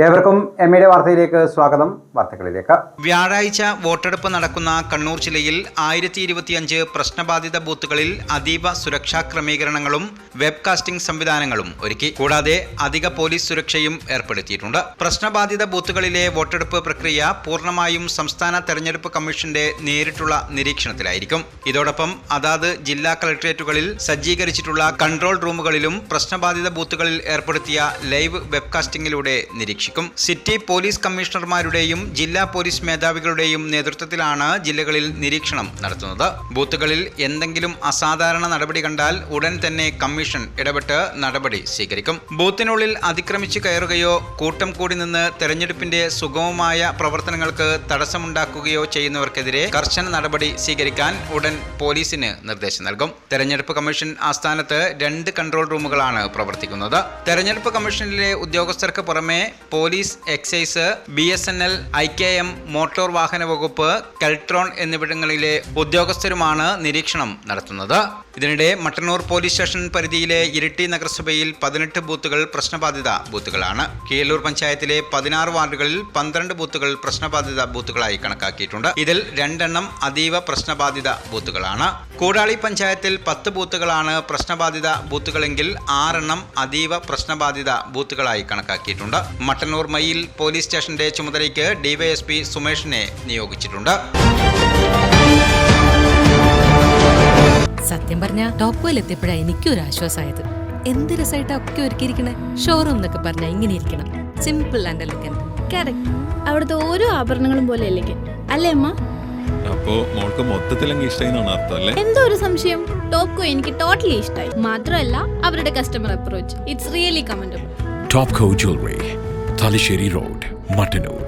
ഏവർക്കും എമ്മയുടെ വാർത്തയിലേക്ക് സ്വാഗതം. വാർത്തകളിലേക്ക്. വ്യാഴാഴ്ച വോട്ടെടുപ്പ് നടക്കുന്ന കണ്ണൂർ ജില്ലയിൽ 1025 പ്രശ്നബാധിത ബൂത്തുകളിൽ അതീവ സുരക്ഷാ ക്രമീകരണങ്ങളും വെബ്കാസ്റ്റിംഗ് സംവിധാനങ്ങളും ഒരുക്കി. കൂടാതെ അധിക പോലീസ് സുരക്ഷയും ഏർപ്പെടുത്തിയിട്ടുണ്ട്. പ്രശ്നബാധിത ബൂത്തുകളിലെ വോട്ടെടുപ്പ് പ്രക്രിയ പൂർണ്ണമായും സംസ്ഥാന തെരഞ്ഞെടുപ്പ് കമ്മീഷന്റെ നേരിട്ടുള്ള നിരീക്ഷണത്തിലായിരിക്കും. ഇതോടൊപ്പം അതാത് ജില്ലാ കളക്ടറേറ്റുകളിൽ സജ്ജീകരിച്ചിട്ടുള്ള കൺട്രോൾ റൂമുകളിലും പ്രശ്നബാധിത ബൂത്തുകളിൽ ഏർപ്പെടുത്തിയ ലൈവ് വെബ്കാസ്റ്റിംഗിലൂടെ നിരീക്ഷിക്കും. സിറ്റി പോലീസ് കമ്മീഷണർമാരുടെയും ജില്ലാ പോലീസ് മേധാവികളുടെയും നേതൃത്വത്തിലാണ് ജില്ലകളിൽ നിരീക്ഷണം നടത്തുന്നത്. ബൂത്തുകളിൽ എന്തെങ്കിലും അസാധാരണ നടപടി കണ്ടാൽ ഉടൻ തന്നെ കമ്മീഷൻ ഇടപെട്ട് നടപടി സ്വീകരിക്കും. ബൂത്തിനുള്ളിൽ അതിക്രമിച്ചു കയറുകയോ കൂട്ടം കൂടി നിന്ന് തെരഞ്ഞെടുപ്പിന്റെ സുഗമമായ പ്രവർത്തനങ്ങൾക്ക് തടസ്സമുണ്ടാക്കുകയോ ചെയ്യുന്നവർക്കെതിരെ കർശന നടപടി സ്വീകരിക്കാൻ ഉടൻ പോലീസിന് നിർദ്ദേശം നൽകും. തെരഞ്ഞെടുപ്പ് കമ്മീഷൻ ആസ്ഥാനത്ത് 2 കൺട്രോൾ റൂമുകളാണ് പ്രവർത്തിക്കുന്നത്. തെരഞ്ഞെടുപ്പ് കമ്മീഷനിലെ ഉദ്യോഗസ്ഥർക്ക് പുറമെ police, excise, BSNL, IKM, motor വാഹന വകുപ്പ്, കെൽട്രോൺ എന്നിവിടങ്ങളിലെ ഉദ്യോഗസ്ഥരുമാണ് നിരീക്ഷണം നടത്തുന്നത്. ഇതിനിടെ മട്ടന്നൂർ പോലീസ് സ്റ്റേഷൻ പരിധിയിലെ ഇരിട്ടി നഗരസഭയിൽ 18 ബൂത്തുകൾ പ്രശ്നബാധിത ബൂത്തുകളാണ്. കീഴല്ലൂർ പഞ്ചായത്തിലെ 16 വാർഡുകളിൽ 12 ബൂത്തുകൾ പ്രശ്നബാധിത ബൂത്തുകളായി കണക്കാക്കിയിട്ടുണ്ട്. ഇതിൽ 2 അതീവ പ്രശ്നബാധിത ബൂത്തുകളാണ്. കൂടാളി പഞ്ചായത്തിൽ 10 ബൂത്തുകളാണ് പ്രശ്നബാധിത ബൂത്തുകളെങ്കിൽ 6 അതീവ പ്രശ്നബാധിത ബൂത്തുകളായി കണക്കാക്കിയിട്ടുണ്ട്. മട്ടന്നൂർ മയിൽ പോലീസ് സ്റ്റേഷന്റെ ചുമതലയ്ക്ക് DYSP സുമേഷിനെ നിയോഗിച്ചിട്ടുണ്ട്. സത്യം പറഞ്ഞ ടോപ്പ് വെൽ എത്തിയപ്പോഴാ എനിക്കൊരു ആശ്വാസമായത്. എന്ത് രസമായിട്ടാ ഒക്കെ ഒരുക്കിയിരിക്കണേ. ഷോറൂം എന്നൊക്കെ പറഞ്ഞാൽ ഇങ്ങനെ ഇരിക്കണം, സിമ്പിൾ ആൻഡ് എലഗന്റ്. കറക്റ്റ്. അവിടുത്തെ ഓരോ ആഭരണങ്ങളും പോലെ എലഗന്റ് അല്ലേ അമ്മ? അപ്പോ മോൾക്ക് മൊത്തത്തിൽ ഇഷ്ടമായിന്നാണ് അർത്ഥം അല്ലേ? എന്തോ ഒരു സംശയം. ടോപ്കോ എനിക്ക് ടോട്ടലി ഇഷ്ടമായി. മാത്രമല്ല അവരുടെ customer approach, it's really commendable. Topco Jewelry, Thalisheri Road, Mattanur.